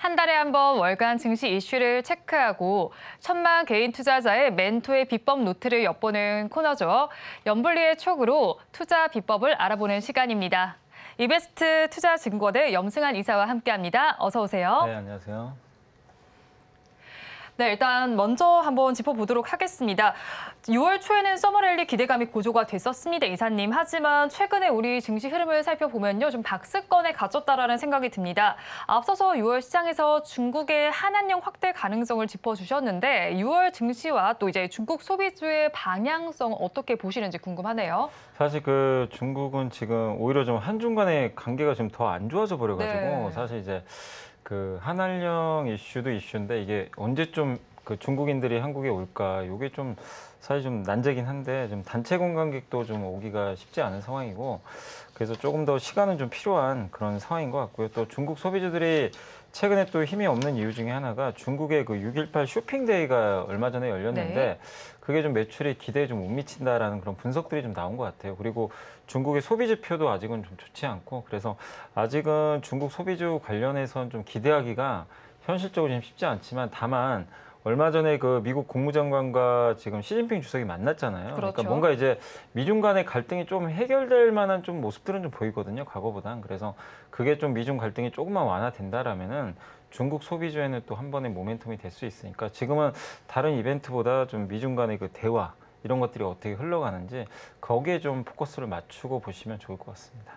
한 달에 한 번 월간 증시 이슈를 체크하고 1,000만 개인 투자자의 멘토의 비법 노트를 엿보는 코너죠. 염블리의 촉으로 투자 비법을 알아보는 시간입니다. 이베스트 투자증권의 염승한 이사와 함께합니다. 어서 오세요. 네, 안녕하세요. 네, 일단 먼저 한번 짚어보도록 하겠습니다. 6월 초에는 서머랠리 기대감이 고조가 됐었습니다, 이사님. 하지만 최근에 우리 증시 흐름을 살펴보면요, 좀 박스권에 갇혔다라는 생각이 듭니다. 앞서서 6월 시장에서 중국의 한한령 확대 가능성을 짚어주셨는데 6월 증시와 또 이제 중국 소비주의 방향성 어떻게 보시는지 궁금하네요. 사실 중국은 지금 오히려 좀 한중 간의 관계가 좀 더 안 좋아져 버려가지고 네. 사실 이제 한한령 이슈도 이슈인데 이게 언제쯤 중국인들이 한국에 올까? 이게 좀 사실 좀 난제긴 한데 좀 단체 관광객도 좀 오기가 쉽지 않은 상황이고 그래서 조금 더 시간은 좀 필요한 그런 상황인 것 같고요. 또 중국 소비주들이 최근에 또 힘이 없는 이유 중에 하나가 중국의 6.18 쇼핑데이가 얼마 전에 열렸는데 네. 그게 좀 매출에 기대에 좀 못 미친다라는 그런 분석들이 좀 나온 것 같아요. 그리고 중국의 소비 지표도 아직은 좀 좋지 않고 그래서 아직은 중국 소비주 관련해서는 좀 기대하기가 현실적으로 좀 쉽지 않지만 다만 얼마 전에 미국 국무장관과 지금 시진핑 주석이 만났잖아요. 그렇죠. 그러니까 뭔가 이제 미중 간의 갈등이 좀 해결될 만한 좀 모습들은 좀 보이거든요. 과거보단. 그래서 그게 좀 미중 갈등이 조금만 완화된다라면은 중국 소비주에는 또 한 번의 모멘텀이 될 수 있으니까 지금은 다른 이벤트보다 좀 미중 간의 대화 이런 것들이 어떻게 흘러가는지 거기에 좀 포커스를 맞추고 보시면 좋을 것 같습니다.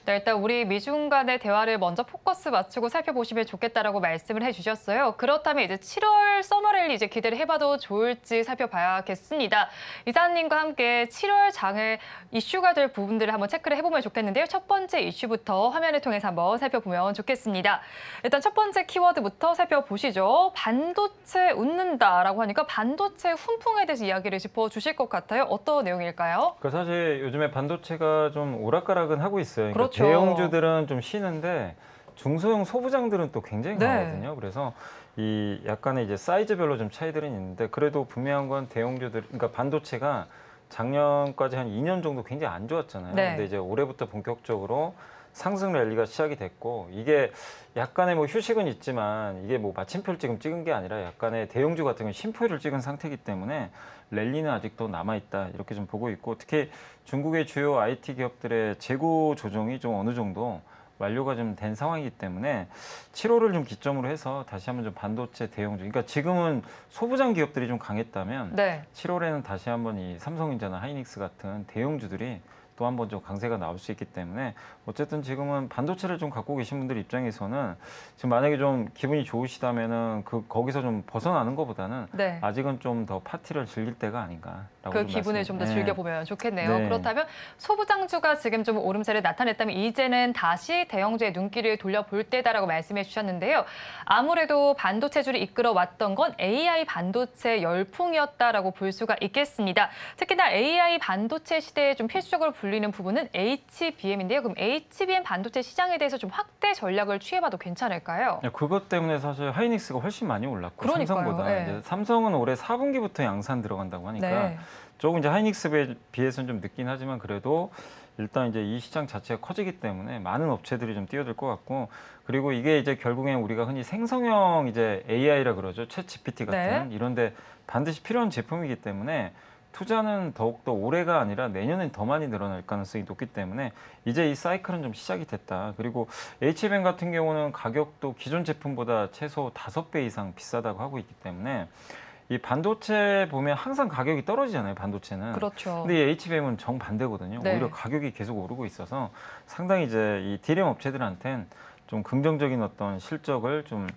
네, 일단 우리 미중 간의 대화를 먼저 포커스 맞추고 살펴보시면 좋겠다라고 말씀을 해주셨어요. 그렇다면 이제 7월 서머랠리 이제 기대를 해봐도 좋을지 살펴봐야겠습니다. 이사님과 함께 7월 장에 이슈가 될 부분들을 한번 체크를 해보면 좋겠는데요. 첫 번째 이슈부터 화면을 통해서 한번 살펴보면 좋겠습니다. 일단 첫 번째 키워드부터 살펴보시죠. 반도체 웃는다라고 하니까 반도체 훈풍에 대해서 이야기를 짚어주실 것 같아요. 어떤 내용일까요? 사실 요즘에 반도체가 좀 오락가락은 하고 있어요. 그렇죠. 대형주들은 좀 쉬는데 중소형 소부장들은 또 굉장히 네. 강하거든요. 그래서 이 약간의 이제 사이즈별로 좀 차이들은 있는데 그래도 분명한 건 대형주들, 그러니까 반도체가 작년까지 한 2년 정도 굉장히 안 좋았잖아요. 네. 근데 이제 올해부터 본격적으로 상승 랠리가 시작이 됐고 이게 약간의 휴식은 있지만 이게 마침표를 지금 찍은 게 아니라 약간의 대형주 같은 경우는 쉼표를 찍은 상태이기 때문에 랠리는 아직도 남아있다 이렇게 좀 보고 있고 특히 중국의 주요 IT 기업들의 재고 조정이 좀 어느 정도 완료가 좀 된 상황이기 때문에 7월을 좀 기점으로 해서 다시 한번 좀 반도체 대형주, 그러니까 지금은 소부장 기업들이 좀 강했다면 네. 7월에는 다시 한번 이 삼성전자나 하이닉스 같은 대형주들이 또 한 번 좀 강세가 나올 수 있기 때문에 어쨌든 지금은 반도체를 좀 갖고 계신 분들 입장에서는 지금 만약에 좀 기분이 좋으시다면은 거기서 좀 벗어나는 것보다는 네. 아직은 좀 더 파티를 즐길 때가 아닌가라고 그 기분을 좀 더 즐겨보면 좋겠네요. 네. 그렇다면 소부장주가 지금 좀 오름세를 나타냈다면 이제는 다시 대형주의 눈길을 돌려볼 때다라고 말씀해 주셨는데요. 아무래도 반도체주를 이끌어왔던 건 AI 반도체 열풍이었다라고 볼 수가 있겠습니다. 특히나 AI 반도체 시대에 좀 필수적으로 불리는 부분은 HBM인데요. 그럼 HBM 반도체 시장에 대해서 좀 확대 전략을 취해봐도 괜찮을까요? 그것 때문에 사실 하이닉스가 훨씬 많이 올랐고 그러니까요. 삼성보다 네. 이제 삼성은 올해 4분기부터 양산 들어간다고 하니까 네. 조금 이제 하이닉스에 비해서는 좀 늦긴 하지만 그래도 일단 이제 이 시장 자체가 커지기 때문에 많은 업체들이 좀 뛰어들 것 같고 그리고 이게 이제 결국엔 우리가 흔히 생성형 이제 AI라 그러죠. 챗 GPT 같은 네. 이런데 반드시 필요한 제품이기 때문에 투자는 더욱더 올해가 아니라 내년엔 더 많이 늘어날 가능성이 높기 때문에 이제 이 사이클은 좀 시작이 됐다. 그리고 HBM 같은 경우는 가격도 기존 제품보다 최소 5배 이상 비싸다고 하고 있기 때문에 이 반도체 보면 항상 가격이 떨어지잖아요, 반도체는. 그렇죠. 근데 이 HBM은 정반대거든요. 네. 오히려 가격이 계속 오르고 있어서 상당히 이제 이 D램 업체들한텐 좀 긍정적인 어떤 실적을 좀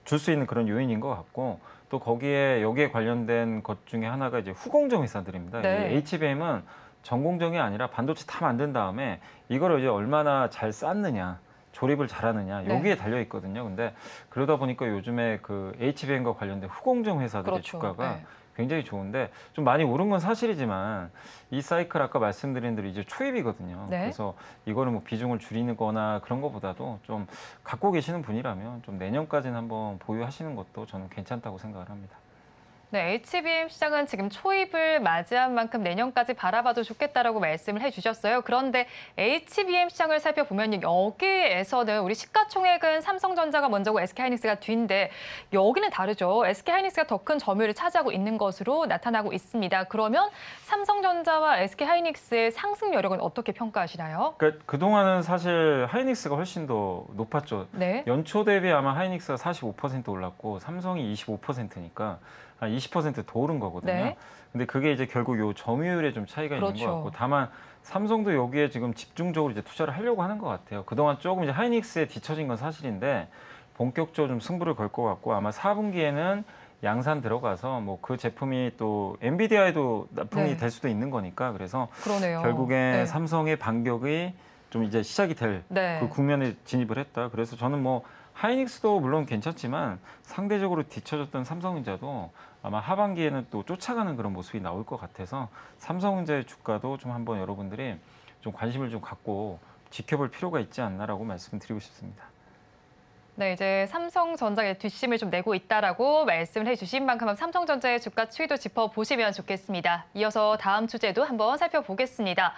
줄 수 있는 그런 요인인 것 같고 또 여기에 관련된 것 중에 하나가 이제 후공정 회사들입니다. 네. 이 HBM은 전공정이 아니라 반도체 다 만든 다음에 이거를 이제 얼마나 잘 쌓느냐. 조립을 잘하느냐 여기에 네. 달려 있거든요. 근데 그러다 보니까 요즘에 HBM과 관련된 후공정 회사들의 그렇죠. 주가가 네. 굉장히 좋은데 좀 많이 오른 건 사실이지만 이 사이클 아까 말씀드린 대로 이제 초입이거든요. 네. 그래서 이거는 비중을 줄이는 거나 그런 것보다도 좀 갖고 계시는 분이라면 좀 내년까지는 한번 보유하시는 것도 저는 괜찮다고 생각을 합니다. 네, HBM 시장은 지금 초입을 맞이한 만큼 내년까지 바라봐도 좋겠다라고 말씀을 해주셨어요. 그런데 HBM 시장을 살펴보면 여기에서는 우리 시가총액은 삼성전자가 먼저고 SK하이닉스가 뒤인데 여기는 다르죠. SK하이닉스가 더 큰 점유율을 차지하고 있는 것으로 나타나고 있습니다. 그러면 삼성전자와 SK하이닉스의 상승 여력은 어떻게 평가하시나요? 그러니까 그동안은 사실 하이닉스가 훨씬 더 높았죠. 네. 연초 대비 아마 하이닉스가 45% 올랐고 삼성이 25%니까 한 20% 더 오른 거거든요. 네. 근데 그게 이제 결국 요 점유율에 좀 차이가 있는 그렇죠. 것 같고 다만 삼성도 여기에 지금 집중적으로 이제 투자를 하려고 하는 것 같아요. 그동안 조금 이제 하이닉스에 뒤처진 건 사실인데 본격적으로 좀 승부를 걸 것 같고 아마 4분기에는 양산 들어가서 뭐 그 제품이 또 엔비디아에도 납품이 네. 될 수도 있는 거니까 그래서 그러네요. 결국엔 네. 삼성의 반격이 좀 이제 시작이 될 그 네. 국면에 진입을 했다. 그래서 저는 뭐 하이닉스도 물론 괜찮지만 상대적으로 뒤처졌던 삼성전자도 아마 하반기에는 또 쫓아가는 그런 모습이 나올 것 같아서 삼성전자의 주가도 좀 한번 여러분들이 좀 관심을 좀 갖고 지켜볼 필요가 있지 않나라고 말씀드리고 싶습니다. 네, 이제 삼성전자의 뒷심을 좀 내고 있다라고 말씀을 해주신 만큼 삼성전자의 주가 추이도 짚어보시면 좋겠습니다. 이어서 다음 주제도 한번 살펴보겠습니다.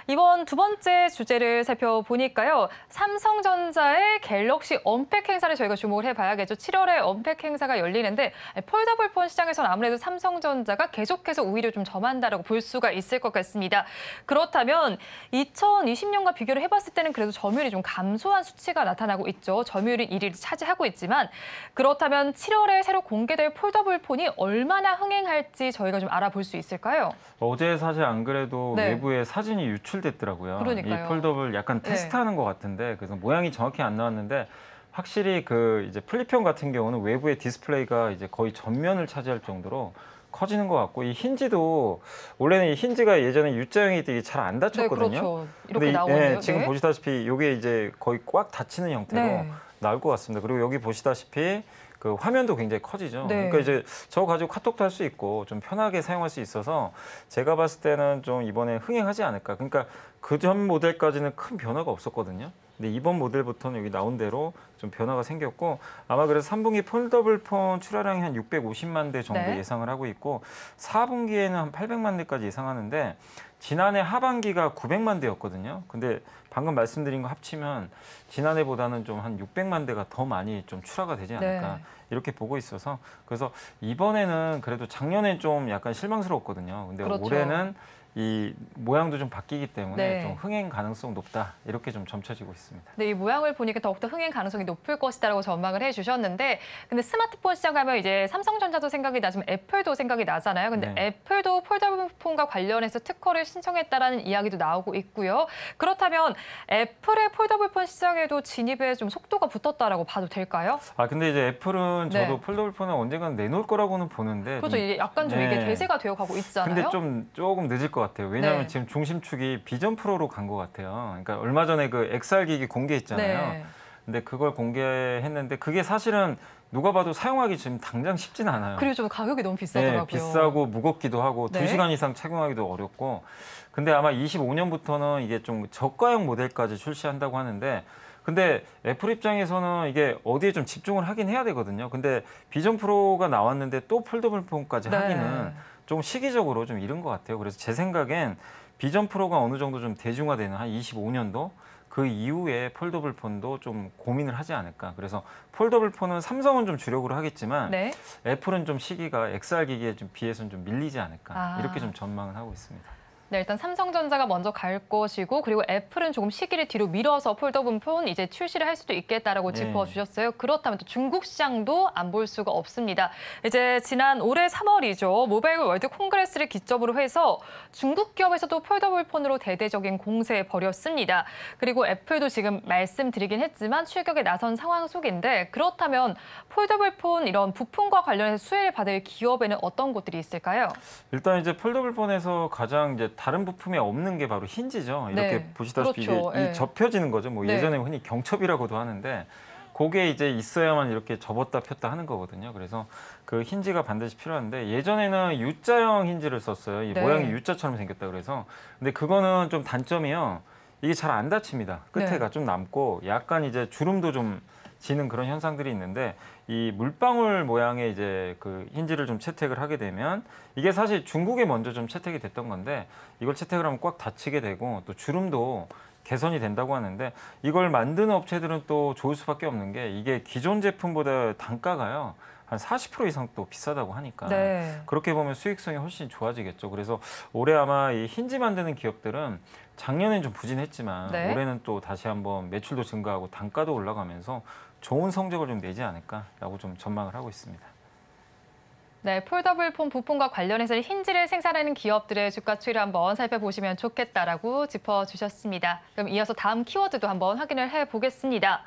이번 두 번째 주제를 살펴보니까요. 삼성전자의 갤럭시 언팩 행사를 저희가 주목을 해봐야겠죠. 7월에 언팩 행사가 열리는데 폴더블폰 시장에서는 아무래도 삼성전자가 계속해서 우위를 좀 점한다라고 볼 수가 있을 것 같습니다. 그렇다면 2020년과 비교를 해봤을 때는 그래도 점유율이 좀 감소한 수치가 나타나고 있죠. 점유율이 1위를 차지하고 있지만 그렇다면 7월에 새로 공개될 폴더블폰이 얼마나 흥행할지 저희가 좀 알아볼 수 있을까요? 어제 사실 안 그래도 네. 외부에 사진이 유출됐더라고요. 그러니까요. 이 폴더블 약간 네. 테스트하는 것 같은데 그래서 모양이 정확히 안 나왔는데 확실히 그 이제 플립폰 같은 경우는 외부의 디스플레이가 이제 거의 전면을 차지할 정도로 커지는 것 같고 이 힌지도 원래는 이 힌지가 예전에 U자형이 되게 잘 안 네, 닫혔거든요. 그렇죠. 이렇게 근데 나오는데요. 지금 네. 보시다시피 이게 이제 거의 꽉 닫히는 형태로 네. 나올 것 같습니다. 그리고 여기 보시다시피 그 화면도 굉장히 커지죠. 네. 그러니까 이제 저거 가지고 카톡도 할 수 있고 좀 편하게 사용할 수 있어서 제가 봤을 때는 좀 이번에 흥행하지 않을까. 그러니까 그 전 모델까지는 큰 변화가 없었거든요. 근데 이번 모델부터는 여기 나온 대로 좀 변화가 생겼고 아마 그래서 3분기 폴더블폰 출하량이 한 650만 대 정도 네. 예상을 하고 있고 4분기에는 한 800만 대까지 예상하는데 지난해 하반기가 900만 대였거든요. 근데 방금 말씀드린 거 합치면 지난해보다는 좀 한 600만 대가 더 많이 좀 출하가 되지 않을까 네. 이렇게 보고 있어서 그래서 이번에는 그래도 작년엔 좀 약간 실망스러웠거든요. 근데 그렇죠. 올해는 이 모양도 좀 바뀌기 때문에 네. 좀 흥행 가능성 높다 이렇게 좀 점쳐지고 있습니다. 네, 이 모양을 보니까 더욱더 흥행 가능성이 높을 것이다라고 전망을 해주셨는데, 근데 스마트폰 시장 하면 이제 삼성전자도 생각이 나지만 애플도 생각이 나잖아요. 근데 네. 애플도 폴더블폰과 관련해서 특허를 신청했다라는 이야기도 나오고 있고요. 그렇다면 애플의 폴더블폰 시장에도 진입에 좀 속도가 붙었다라고 봐도 될까요? 아 근데 이제 애플은 네. 저도 폴더블폰을 언젠간 내놓을 거라고는 보는데 그렇죠. 이게 약간 좀 이게 네. 대세가 되어 가고 있잖아요. 근데 좀 조금 늦을 것 같아요. 왜냐하면 네. 지금 중심축이 비전 프로로 간 것 같아요. 그러니까 얼마 전에 그 XR 기기 공개했잖아요. 네. 근데 그걸 공개했는데 그게 사실은 누가 봐도 사용하기 지금 당장 쉽진 않아요. 그리고 좀 가격이 너무 비싸더라고요. 네, 비싸고 무겁기도 하고 네. 2시간 이상 착용하기도 어렵고. 근데 아마 25년부터는 이게 좀 저가형 모델까지 출시한다고 하는데 근데 애플 입장에서는 이게 어디에 좀 집중을 하긴 해야 되거든요. 근데 비전 프로가 나왔는데 또 폴더블폰까지 네. 하기는 좀 시기적으로 좀 이른 것 같아요. 그래서 제 생각엔 비전 프로가 어느 정도 좀 대중화되는 한 25년도 그 이후에 폴더블폰도 좀 고민을 하지 않을까. 그래서 폴더블폰은 삼성은 좀 주력으로 하겠지만 네. 애플은 좀 시기가 XR 기기에 좀 비해서는 좀 밀리지 않을까. 아. 이렇게 좀 전망을 하고 있습니다. 네, 일단 삼성전자가 먼저 갈 것이고 그리고 애플은 조금 시기를 뒤로 미뤄서 폴더블폰 이제 출시를 할 수도 있겠다라고 네. 짚어주셨어요. 그렇다면 또 중국 시장도 안 볼 수가 없습니다. 이제 지난 올해 3월이죠. 모바일 월드 콩그레스를 기점으로 해서 중국 기업에서도 폴더블폰으로 대대적인 공세 벌였습니다. 그리고 애플도 지금 말씀드리긴 했지만 출격에 나선 상황 속인데 그렇다면 폴더블폰 이런 부품과 관련해서 수혜를 받을 기업에는 어떤 곳들이 있을까요? 일단 이제 폴더블폰에서 가장 이제 다른 부품이 없는 게 바로 힌지죠. 이렇게 네, 보시다시피 그렇죠. 이게 예. 접혀지는 거죠. 뭐 네. 예전에 흔히 경첩이라고도 하는데 그게 이제 있어야만 이렇게 접었다 폈다 하는 거거든요. 그래서 그 힌지가 반드시 필요한데 예전에는 U자형 힌지를 썼어요. 이 네. 모양이 U자처럼 생겼다 그래서 근데 그거는 좀 단점이요. 이게 잘 안 닫힙니다. 끝에가 네. 좀 남고 약간 이제 주름도 좀 지는 그런 현상들이 있는데 이 물방울 모양의 이제 그 힌지를 좀 채택을 하게 되면 이게 사실 중국에 먼저 좀 채택이 됐던 건데 이걸 채택을 하면 꽉 닫히게 되고 또 주름도 개선이 된다고 하는데 이걸 만드는 업체들은 또 좋을 수밖에 없는 게 이게 기존 제품보다 단가가요. 한 40% 이상 또 비싸다고 하니까 네. 그렇게 보면 수익성이 훨씬 좋아지겠죠. 그래서 올해 아마 이 힌지 만드는 기업들은 작년엔 좀 부진했지만 네. 올해는 또 다시 한번 매출도 증가하고 단가도 올라가면서 좋은 성적을 좀 내지 않을까라고 좀 전망을 하고 있습니다. 네, 폴더블 폰 부품과 관련해서 힌지를 생산하는 기업들의 주가 추이를 한번 살펴보시면 좋겠다라고 짚어주셨습니다. 그럼 이어서 다음 키워드도 한번 확인을 해보겠습니다.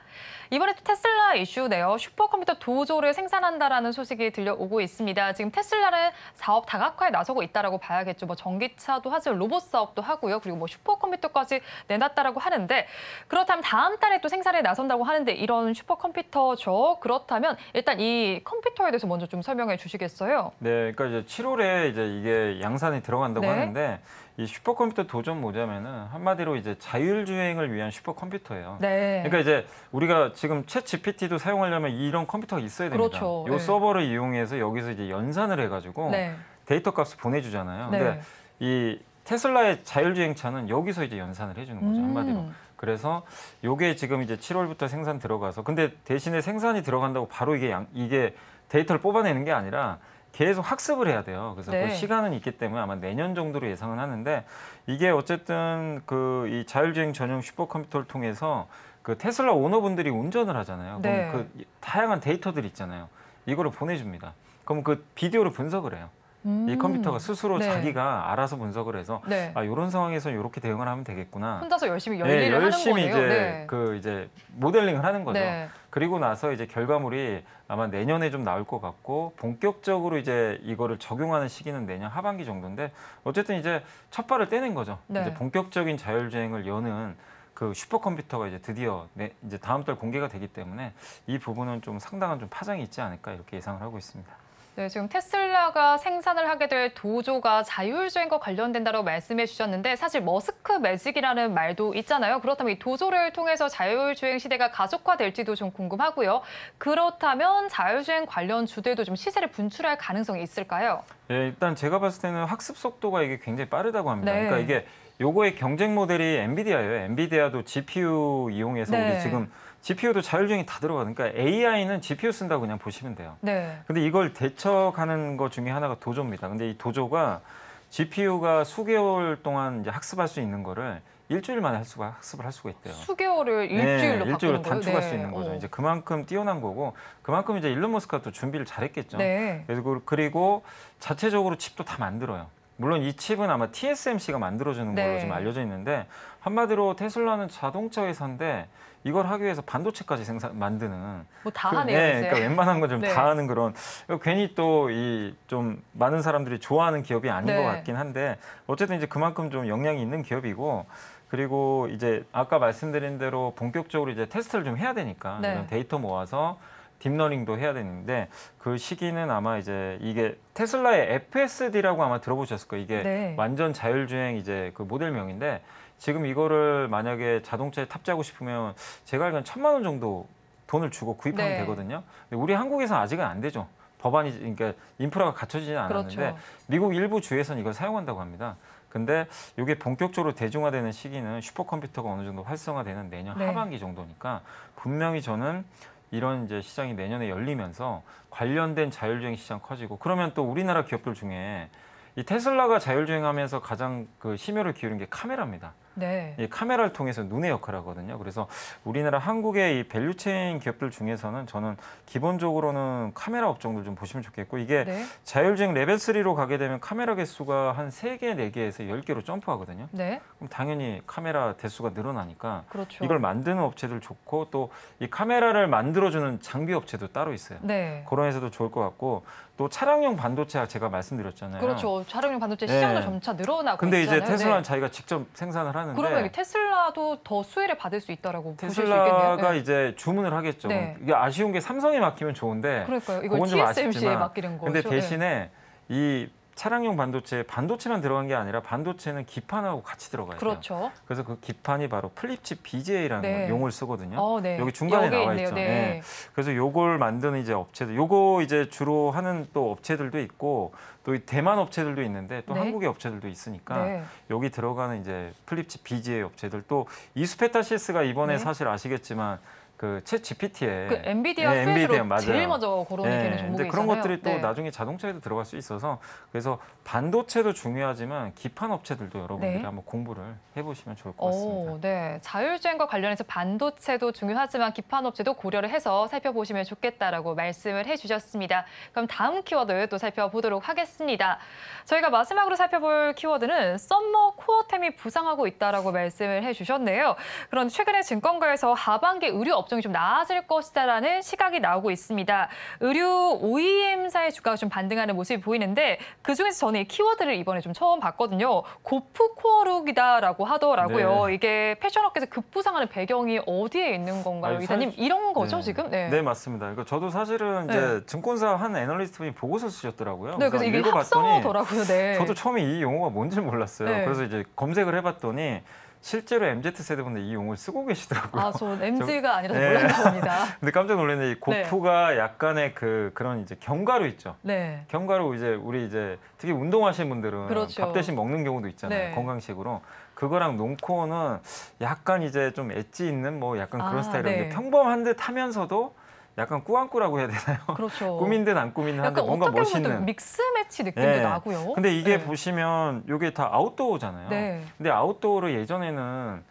이번에도 테슬라 이슈네요. 슈퍼컴퓨터 도조를 생산한다라는 소식이 들려오고 있습니다. 지금 테슬라는 사업 다각화에 나서고 있다라고 봐야겠죠. 뭐 전기차도 하지만 로봇 사업도 하고요. 그리고 뭐 슈퍼컴퓨터까지 내놨다라고 하는데 그렇다면 다음 달에 또 생산에 나선다고 하는데 이런 슈퍼컴퓨터죠. 그렇다면 일단 이 컴퓨터에 대해서 먼저 좀 설명해 주시겠어요? 네, 그러니까 이제 7월에 이제 이게 양산이 들어간다고 네. 하는데 이 슈퍼컴퓨터 도전 뭐냐면은 한마디로 이제 자율주행을 위한 슈퍼컴퓨터예요. 네. 그러니까 이제 우리가 지금 챗 GPT도 사용하려면 이런 컴퓨터가 있어야 됩니다. 그렇죠. 요 네. 서버를 이용해서 여기서 이제 연산을 해가지고 네. 데이터 값을 보내주잖아요. 네. 근데 이 테슬라의 자율주행차는 여기서 이제 연산을 해주는 거죠, 한마디로. 그래서 요게 지금 이제 7월부터 생산 들어가서 근데 대신에 생산이 들어간다고 바로 이게 데이터를 뽑아내는 게 아니라 계속 학습을 해야 돼요. 그래서 네. 그 시간은 있기 때문에 아마 내년 정도로 예상은 하는데 이게 어쨌든 그 이 자율주행 전용 슈퍼컴퓨터를 통해서 그 테슬라 오너분들이 운전을 하잖아요. 네. 그럼 그 다양한 데이터들이 있잖아요. 이거를 보내줍니다. 그럼 그 비디오를 분석을 해요. 이 컴퓨터가 스스로 네. 자기가 알아서 분석을 해서 네. 아 이런 상황에서 이렇게 대응을 하면 되겠구나. 혼자서 열심히 네, 열일을 열심히 하는 거네요. 이제 네. 그 이제 모델링을 하는 거죠. 네. 그리고 나서 이제 결과물이 아마 내년에 좀 나올 것 같고 본격적으로 이제 이거를 적용하는 시기는 내년 하반기 정도인데 어쨌든 이제 첫 발을 떼낸 거죠. 네. 이제 본격적인 자율주행을 여는 그 슈퍼컴퓨터가 이제 드디어 이제 다음 달 공개가 되기 때문에 이 부분은 좀 상당한 좀 파장이 있지 않을까 이렇게 예상을 하고 있습니다. 네, 지금 테슬라가 생산을 하게 될 도조가 자율주행과 관련된다고 말씀해 주셨는데 사실 머스크 매직이라는 말도 있잖아요. 그렇다면 이 도조를 통해서 자율주행 시대가 가속화될지도 좀 궁금하고요. 그렇다면 자율주행 관련 주들도 좀 시세를 분출할 가능성이 있을까요? 예, 일단 제가 봤을 때는 학습 속도가 이게 굉장히 빠르다고 합니다. 네. 그러니까 이게 요거의 경쟁 모델이 엔비디아예요. 엔비디아도 GPU 이용해서 네. 우리 지금 GPU도 자율주행이 다 들어가. 그러니까 AI는 GPU 쓴다고 그냥 보시면 돼요. 네. 근데 이걸 대처하는 것 중에 하나가 도조입니다. 근데 이 도조가 GPU가 수개월 동안 이제 학습할 수 있는 거를 일주일 만에 학습을 할 수가 있대요. 수개월을 일주일로 네, 일주일로 바꾸는 거예요? 단축할 네. 수 있는 거죠. 이제 그만큼 뛰어난 거고 그만큼 이제 일론 머스크가 또 준비를 잘했겠죠. 네. 그리고 자체적으로 칩도 다 만들어요. 물론 이 칩은 아마 TSMC가 만들어주는 걸로 네. 좀 알려져 있는데 한마디로 테슬라는 자동차 회사인데 이걸 하기 위해서 반도체까지 만드는 뭐 다 하네요, 네, 이제. 그러니까 웬만한 거 좀 네. 다 하는 그런 괜히 또 이 좀 많은 사람들이 좋아하는 기업이 아닌 네. 것 같긴 한데 어쨌든 이제 그만큼 좀 역량이 있는 기업이고 그리고 이제 아까 말씀드린 대로 본격적으로 이제 테스트를 좀 해야 되니까 네. 이런 데이터 모아서 딥러닝도 해야 되는데 그 시기는 아마 이제 이게 테슬라의 FSD라고 아마 들어보셨을 거예요. 이게 네. 완전 자율주행 이제 그 모델명인데 지금 이거를 만약에 자동차에 탑재하고 싶으면 제가 알기로는 1,000만 원 정도 돈을 주고 구입하면 네. 되거든요. 근데 우리 한국에서는 아직은 안 되죠. 법안이 그러니까 인프라가 갖춰지지 않았는데 그렇죠. 미국 일부 주에서는 이걸 사용한다고 합니다. 근데 이게 본격적으로 대중화되는 시기는 슈퍼컴퓨터가 어느 정도 활성화되는 내년 네. 하반기 정도니까 분명히 저는 이런 이제 시장이 내년에 열리면서 관련된 자율주행 시장 커지고 그러면 또 우리나라 기업들 중에 이 테슬라가 자율주행하면서 가장 그 심혈을 기울인 게 카메라입니다. 네. 이 카메라를 통해서 눈의 역할을 하거든요. 그래서 우리나라 한국의 이 밸류체인 기업들 중에서는 저는 기본적으로는 카메라 업종들 좀 보시면 좋겠고 이게 네. 자율주행 레벨 3로 가게 되면 카메라 개수가 한 3개, 4개에서 10개로 점프하거든요. 네. 그럼 당연히 카메라 대수가 늘어나니까 그렇죠. 이걸 만드는 업체들 좋고 또 이 카메라를 만들어주는 장비 업체도 따로 있어요. 네. 그런 회사도 좋을 것 같고 또 차량용 반도체 제가 말씀드렸잖아요. 그렇죠. 자율주행 반도체 시장도 네. 점차 늘어나고 근데 이제 있잖아요. 테슬라는 네. 자기가 직접 생산을 하는데 그러면 이 테슬라도 더 수혜를 받을 수 있다라고 보실 수 테슬라가 있겠네요. 네. 이제 주문을 하겠죠. 네. 이게 아쉬운 게 삼성에 맡기면 좋은데 그러니까요. 이걸 그건 좀 TSMC에 아쉽지만 맡기는 거죠. 근데 네. 대신에 이 차량용 반도체만 들어간 게 아니라 반도체는 기판하고 같이 들어가야 돼요. 그렇죠. 그래서 그 기판이 바로 플립칩 BGA라는 네. 용어를 쓰거든요. 네. 여기 중간에 여기 나와 있네요. 있죠. 네. 네. 그래서 요걸 만드는 이제 업체들, 요거 이제 주로 하는 또 업체들도 있고 또 이 대만 업체들도 있는데 또 네. 한국의 업체들도 있으니까 네. 여기 들어가는 이제 플립칩 BGA 업체들 또 이수페타시스가 이번에 네. 사실 아시겠지만 그 챗 GPT에 그 엔비디아 수혜주로 제일 먼저 거론이 되는 종목이 근데 그런 있잖아요. 것들이 또 네. 나중에 자동차에도 들어갈 수 있어서 그래서 반도체도 중요하지만 기판 업체들도 여러분들이 네. 한번 공부를 해보시면 좋을 것 같습니다. 네. 자율주행과 관련해서 반도체도 중요하지만 기판업체도 고려를 해서 살펴보시면 좋겠다라고 말씀을 해주셨습니다. 그럼 다음 키워드 또 살펴보도록 하겠습니다. 저희가 마지막으로 살펴볼 키워드는 썸머 코어템이 부상하고 있다라고 말씀을 해주셨네요. 그런데 최근에 증권가에서 하반기 의류 업종이 좀 나아질 것이다라는 시각이 나오고 있습니다. 의류 OEM사의 주가가 좀 반등하는 모습이 보이는데 그중에서 저는 이 키워드를 이번에 좀 처음 봤거든요. 고프코어룩이다라고 하더라고요. 네. 이게 패션업계에서 급부상하는 배경이 어디에 있는 건가요, 아니, 이사님? 사실- 이런 거죠, 네. 지금? 네, 맞습니다. 그러니까 저도 사실은 이제 증권사 한 애널리스트분이 보고서 쓰셨더라고요. 네, 그래서 이게 읽어봤더니 합성어더라고요. 네. 저도 처음에 이 용어가 뭔지 몰랐어요. 네. 그래서 이제 검색을 해봤더니 실제로 MZ세대분들 이 용어를 쓰고 계시더라고요. 아, 저 MZ가 아니라서 네. 몰랐나 봅니다. 근데 깜짝 놀랐는데 이 고프가 약간의 그런 이제 견과류 있죠. 네. 견과류 이제 우리 이제 특히 운동하시는 분들은 그렇죠. 밥 대신 먹는 경우도 있잖아요. 네. 건강식으로. 그거랑 논코어는 약간 이제 좀 엣지 있는 뭐 약간 그런 아, 스타일인데 네. 평범한 듯 하면서도 약간 꾸안꾸라고 해야 되나요? 그렇죠. 꾸민 듯 안 꾸민 듯 한데 약간 뭔가 어떻게 보면 또 멋있는. 믹스 매치 느낌도 네. 나고요. 근데 이게 네. 보시면 이게 다 아웃도어잖아요. 네. 근데 아웃도어를 예전에는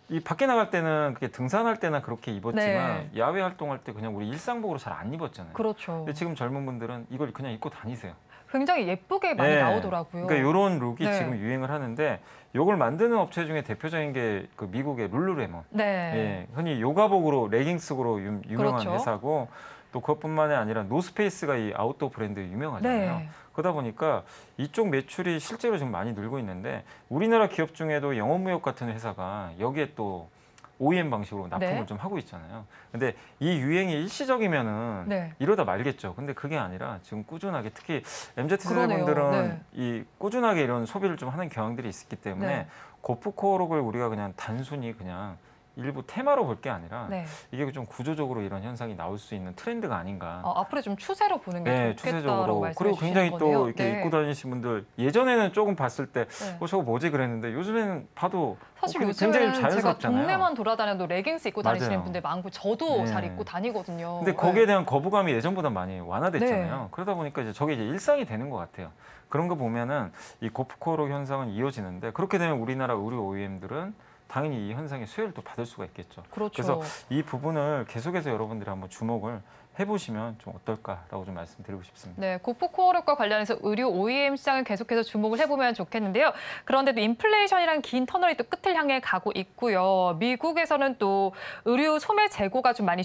이 밖에 나갈 때는 그게 등산할 때나 그렇게 입었지만 야외 활동할 때 그냥 우리 일상복으로 잘 안 입었잖아요. 그렇죠. 근데 지금 젊은 분들은 이걸 그냥 입고 다니세요. 굉장히 예쁘게 많이 네. 나오더라고요. 그러니까 이런 룩이 네. 지금 유행을 하는데 이걸 만드는 업체 중에 대표적인 게 그 미국의 룰루레몬. 네. 예, 흔히 요가복으로 레깅스로 유명한 그렇죠. 회사고 또 그것뿐만이 아니라 노스페이스가 이 아웃도어 브랜드 유명하잖아요. 네. 그러다 보니까 이쪽 매출이 실제로 지금 많이 늘고 있는데 우리나라 기업 중에도 영업무역 같은 회사가 여기에 또 OEM 방식으로 납품을 네. 좀 하고 있잖아요. 근데 이 유행이 일시적이면은 네. 이러다 말겠죠. 근데 그게 아니라 지금 꾸준하게 특히 MZ 그러네요. 세대분들은 네. 이 꾸준하게 이런 소비를 좀 하는 경향들이 있기 때문에 네. 고프코어록을 우리가 그냥 단순히 그냥 일부 테마로 볼 게 아니라 네. 이게 좀 구조적으로 이런 현상이 나올 수 있는 트렌드가 아닌가. 앞으로 좀 추세로 보는 게 네, 좋겠다라고 추세적으로. 말씀해 그리고 주시는 굉장히 거네요. 또 이렇게 네. 입고 다니신 분들 예전에는 조금 봤을 때 네. 저거 뭐지 그랬는데 요즘에는 봐도 사실 굉장히 요즘에는 제가 자연스럽잖아요. 동네만 돌아다녀도 레깅스 입고 다니시는 맞아요. 분들 많고 저도 네. 잘 입고 다니거든요. 근데 거기에 대한 거부감이 예전보다 많이 완화됐잖아요. 네. 그러다 보니까 이제 저게 이제 일상이 되는 것 같아요. 그런 거 보면은 이 고프코어록 현상은 이어지는데 그렇게 되면 우리나라 의류 OEM들은 당연히 이 현상의 수혜를 또 받을 수가 있겠죠. 그렇죠. 그래서 이 부분을 계속해서 여러분들이 한번 주목을 해보시면 좀 어떨까라고 좀 말씀드리고 싶습니다. 네, 고프코어룩과 관련해서 의류 OEM 시장을 계속해서 주목을 해보면 좋겠는데요. 그런데도 인플레이션이란 긴 터널이 또 끝을 향해 가고 있고요. 미국에서는 또 의류 소매 재고가 좀 많이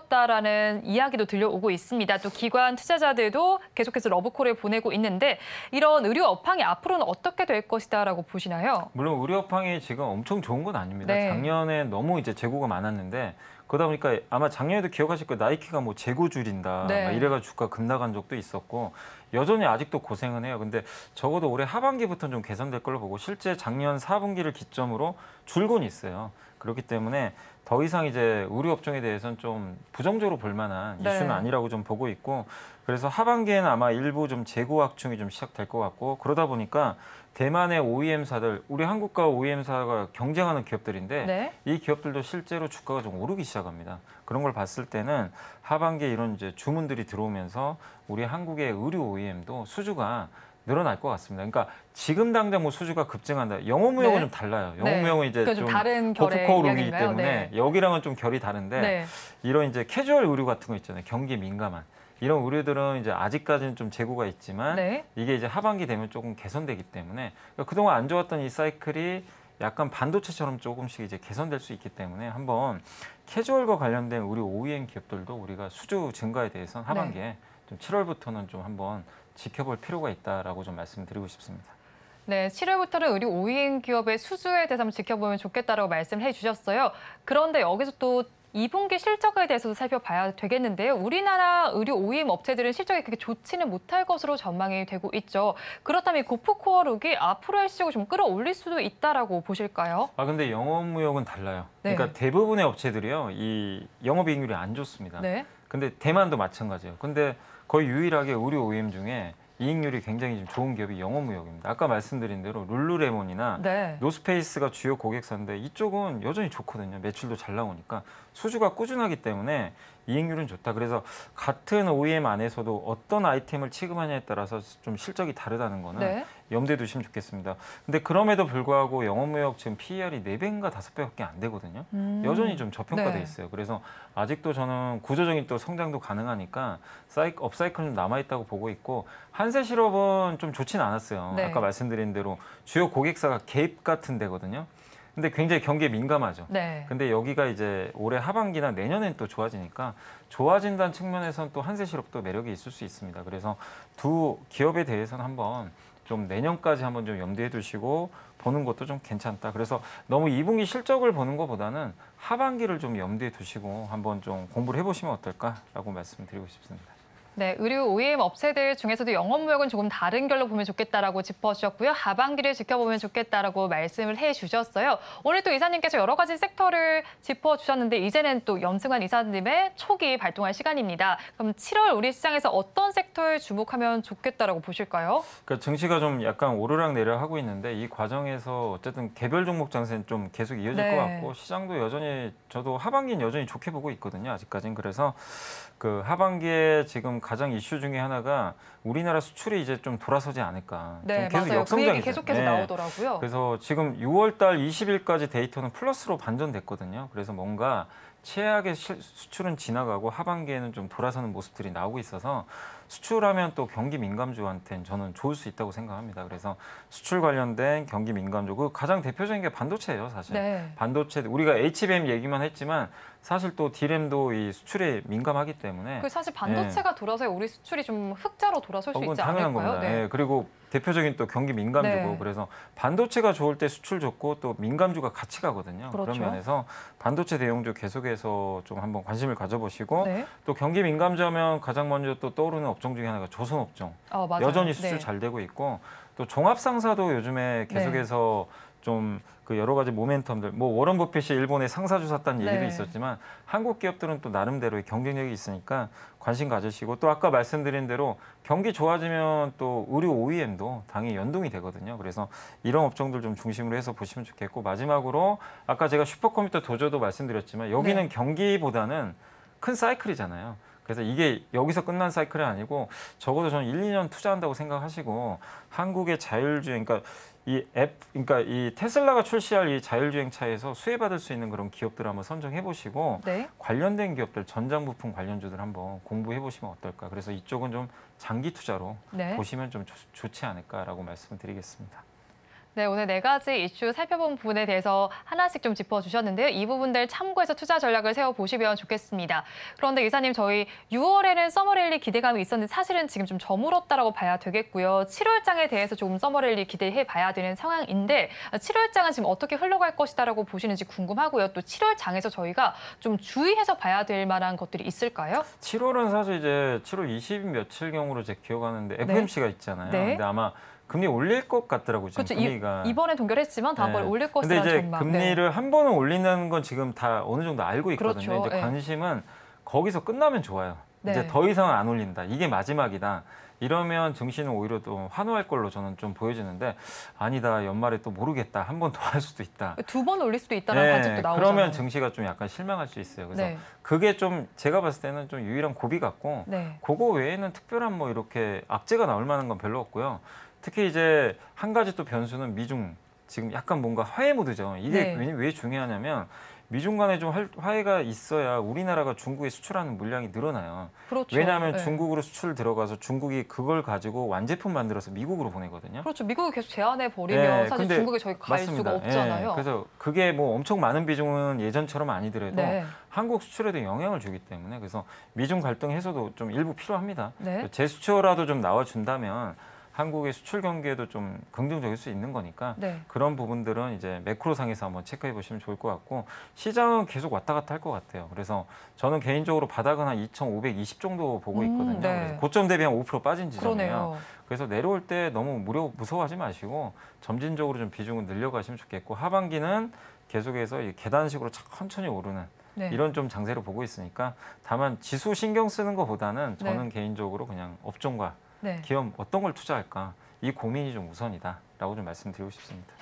줄어들었다라는 이야기도 들려오고 있습니다. 또 기관 투자자들도 계속해서 러브콜을 보내고 있는데 이런 의류 업황이 앞으로는 어떻게 될 것이다라고 보시나요? 물론 의류 업황이 지금 엄청 좋은 건 아닙니다. 네. 작년에 너무 이제 재고가 많았는데 그러다 보니까 아마 작년에도 기억하실 거예요. 나이키가 뭐 재고 줄인다 네. 막 이래가지고 주가 급락한 적도 있었고 여전히 아직도 고생은 해요. 근데 적어도 올해 하반기부터는 좀 개선될 걸로 보고 실제 작년 4분기를 기점으로 줄곤 있어요. 그렇기 때문에 더 이상 이제 의류 업종에 대해서는 좀 부정적으로 볼 만한 네. 이슈는 아니라고 좀 보고 있고 그래서 하반기에는 아마 일부 좀 재고 확충이 좀 시작될 것 같고 그러다 보니까 대만의 OEM사들, 우리 한국과 OEM사가 경쟁하는 기업들인데 네. 이 기업들도 실제로 주가가 좀 오르기 시작합니다. 그런 걸 봤을 때는 하반기에 이런 이제 주문들이 들어오면서 우리 한국의 의류 OEM도 수주가 늘어날 것 같습니다. 그러니까 지금 당장 뭐 수주가 급증한다. 영어무역은 네. 좀 달라요. 네. 영어무역은 이제 그건 좀 다른 결의 고프코어 룩이기 이야기인가요? 때문에 네. 여기랑은 좀 결이 다른데 네. 이런 이제 캐주얼 의류 같은 거 있잖아요. 경기에 민감한. 이런 의류들은 이제 아직까지는 좀 재고가 있지만 네. 이게 이제 하반기 되면 조금 개선되기 때문에 그러니까 그동안 안 좋았던 이 사이클이 약간 반도체처럼 조금씩 이제 개선될 수 있기 때문에 한번 캐주얼과 관련된 우리 OEM 기업들도 우리가 수주 증가에 대해서는 하반기에 좀 7월부터는 좀 한번 지켜볼 필요가 있다라고 좀 말씀드리고 싶습니다. 네, 7월부터는 의류 OEM 기업의 수주에 대해서 한번 지켜보면 좋겠다라고 말씀을 해주셨어요. 그런데 여기서 또 2분기 실적에 대해서도 살펴봐야 되겠는데요. 우리나라 의류 OEM 업체들은 실적이 그렇게 좋지는 못할 것으로 전망이 되고 있죠. 그렇다면 고프코어룩이 앞으로의 실적을 좀 끌어올릴 수도 있다라고 보실까요? 근데 영업무역은 달라요. 네. 그러니까 대부분의 업체들이요, 이 영업이익률이 안 좋습니다. 네. 근데 대만도 마찬가지예요. 근데 거의 유일하게 의류 OEM 중에 이익률이 굉장히 좀 좋은 기업이 영업무역입니다. 아까 말씀드린 대로 룰루레몬이나 네. 노스페이스가 주요 고객사인데 이쪽은 여전히 좋거든요. 매출도 잘 나오니까 수주가 꾸준하기 때문에 이익률은 좋다. 그래서 같은 OEM 안에서도 어떤 아이템을 취급하냐에 따라서 좀 실적이 다르다는 거는 네. 염두에 두시면 좋겠습니다. 근데 그럼에도 불구하고 영업무역 지금 PER이 4배인가 5배밖에 안 되거든요. 여전히 좀 저평가돼 네. 있어요. 그래서 아직도 저는 구조적인 또 성장도 가능하니까 업사이클은 남아있다고 보고 있고 한세실업은 좀 좋진 않았어요. 네. 아까 말씀드린 대로 주요 고객사가 개입 같은 데거든요. 근데 굉장히 경기에 민감하죠. 네. 근데 여기가 이제 올해 하반기나 내년엔 또 좋아지니까 좋아진다는 측면에서는 또 한세실업도 매력이 있을 수 있습니다. 그래서 두 기업에 대해서는 한번 좀 내년까지 한번 좀 염두에 두시고 보는 것도 좀 괜찮다. 그래서 너무 2분기 실적을 보는 것보다는 하반기를 좀 염두에 두시고 한번 좀 공부를 해보시면 어떨까라고 말씀드리고 싶습니다. 네, 의류 OEM 업체들 중에서도 영업무역은 조금 다른 결로 보면 좋겠다라고 짚어주셨고요. 하반기를 지켜보면 좋겠다라고 말씀을 해주셨어요. 오늘 또 이사님께서 여러 가지 섹터를 짚어주셨는데 이제는 또 염승환 이사님의 촉이 발동할 시간입니다. 그럼 7월 우리 시장에서 어떤 섹터에 주목하면 좋겠다라고 보실까요? 그러니까 증시가 좀 약간 오르락내리락 하고 있는데 이 과정에서 어쨌든 개별 종목 장세는 좀 계속 이어질 네. 것 같고 시장도 여전히 저도 하반기는 여전히 좋게 보고 있거든요. 아직까지는. 그래서 그 하반기에 지금 가장 이슈 중에 하나가 우리나라 수출이 이제 좀 돌아서지 않을까. 네, 좀 계속 맞아요. 그 얘기 역성장이죠. 계속해서 네. 나오더라고요. 그래서 지금 6월 달 20일까지 데이터는 플러스로 반전됐거든요. 그래서 뭔가 최악의 수출은 지나가고 하반기에는 좀 돌아서는 모습들이 나오고 있어서 수출하면 또 경기 민감주한테는 저는 좋을 수 있다고 생각합니다. 그래서 수출 관련된 경기 민감주, 그 가장 대표적인 게 반도체예요, 사실. 네. 반도체, 우리가 HBM 얘기만 했지만 사실 또 D램도 이 수출에 민감하기 때문에 그 사실 반도체가 돌아서야 우리 수출이 좀 흑자로 돌아설 수 그건 있지 당연한 않을까요? 겁니다. 예, 그리고 대표적인 또 경기 민감주고 네. 그래서 반도체가 좋을 때 수출 좋고 또 민감주가 같이 가거든요. 그렇죠. 그런 면에서 반도체 대형주 계속해서 좀 한번 관심을 가져보시고 네. 또 경기 민감주 하면 가장 먼저 또 떠오르는 업종 중에 하나가 조선업종. 맞아요. 여전히 수출 네. 잘 되고 있고 또 종합상사도 요즘에 계속해서 좀 그 여러 가지 모멘텀들, 뭐 워런 버핏이 일본에 상사주 샀다는 얘기도 네. 있었지만 한국 기업들은 또 나름대로의 경쟁력이 있으니까 관심 가지시고 또 아까 말씀드린 대로 경기 좋아지면 또 의류 OEM도 당연히 연동이 되거든요. 그래서 이런 업종들 좀 중심으로 해서 보시면 좋겠고 마지막으로 아까 제가 슈퍼컴퓨터 도저도 말씀드렸지만 여기는 네. 경기보다는 큰 사이클이잖아요. 그래서 이게 여기서 끝난 사이클이 아니고 적어도 저는 1, 2년 투자한다고 생각하시고 한국의 자율주행, 그러니까 그러니까 이 테슬라가 출시할 이 자율주행차에서 수혜받을 수 있는 그런 기업들을 한번 선정해 보시고 네. 관련된 기업들, 전장 부품 관련주들 한번 공부해 보시면 어떨까. 그래서 이쪽은 좀 장기 투자로 네. 보시면 좀 좋지 않을까라고 말씀을 드리겠습니다. 네, 오늘 4가지 이슈 살펴본 부분에 대해서 하나씩 좀 짚어주셨는데요. 이 부분들 참고해서 투자 전략을 세워보시면 좋겠습니다. 그런데 이사님, 저희 6월에는 서머랠리 기대감이 있었는데 사실은 지금 좀 저물었다라고 봐야 되겠고요. 7월장에 대해서 조금 서머랠리 기대해 봐야 되는 상황인데 7월장은 지금 어떻게 흘러갈 것이다라고 보시는지 궁금하고요. 또 7월장에서 저희가 좀 주의해서 봐야 될 만한 것들이 있을까요? 7월은 사실 이제 7월 20 며칠경으로 제가 기억하는데 FOMC가 있잖아요. 네. 근데 아마 금리 올릴 것 같더라고요. 지금 그렇죠. 금리가. 이번에 동결했지만 다음번에 네. 올릴 근데 것이라는 이제 전망. 금리를 한 번은 올린다는 건 지금 다 어느 정도 알고 있거든요. 그렇죠. 이제 네. 관심은 거기서 끝나면 좋아요. 네. 이제 더 이상은 안 올린다. 이게 마지막이다. 이러면 증시는 오히려 또 환호할 걸로 저는 좀 보여지는데 아니다. 연말에 또 모르겠다. 한 번 더 할 수도 있다. 2번 올릴 수도 있다는 네, 관측도 나오잖아요. 그러면 증시가 좀 약간 실망할 수 있어요. 그래서 네. 그게 좀 제가 봤을 때는 좀 유일한 고비 같고 네. 그거 외에는 특별한 뭐 이렇게 악재가 나올 만한 건 별로 없고요. 특히 이제 한 가지 또 변수는 미중 지금 약간 뭔가 화해 모드죠. 이게 네. 왜 중요하냐면 미중 간에 좀 화해가 있어야 우리나라가 중국에 수출하는 물량이 늘어나요. 그렇죠. 왜냐하면 네. 중국으로 수출 들어가서 중국이 그걸 가지고 완제품 만들어서 미국으로 보내거든요. 그렇죠. 미국이 계속 제한해 버리면 네, 사실 근데 중국에 저희 갈 맞습니다. 수가 없잖아요. 예, 그래서 그게 뭐 엄청 많은 비중은 예전처럼 아니더라도 네. 한국 수출에도 영향을 주기 때문에 그래서 미중 갈등 해소도 좀 일부 필요합니다. 네. 제스처라도 좀 나와준다면 한국의 수출 경기에도 좀 긍정적일 수 있는 거니까 네. 그런 부분들은 이제 매크로상에서 한번 체크해 보시면 좋을 것 같고 시장은 계속 왔다 갔다 할 것 같아요. 그래서 저는 개인적으로 바닥은 한 2,520 정도 보고 있거든요. 네. 그래서 고점 대비 한 5% 빠진 지점이에요. 그러네요. 그래서 내려올 때 너무 무서워하지 마시고 점진적으로 좀 비중을 늘려가시면 좋겠고 하반기는 계속해서 이 계단식으로 천천히 오르는 네. 이런 좀 장세를 보고 있으니까 다만 지수 신경 쓰는 것보다는 저는 네. 개인적으로 그냥 업종과 네. 기업 어떤 걸 투자할까 이 고민이 좀 우선이다라고 좀 말씀드리고 싶습니다.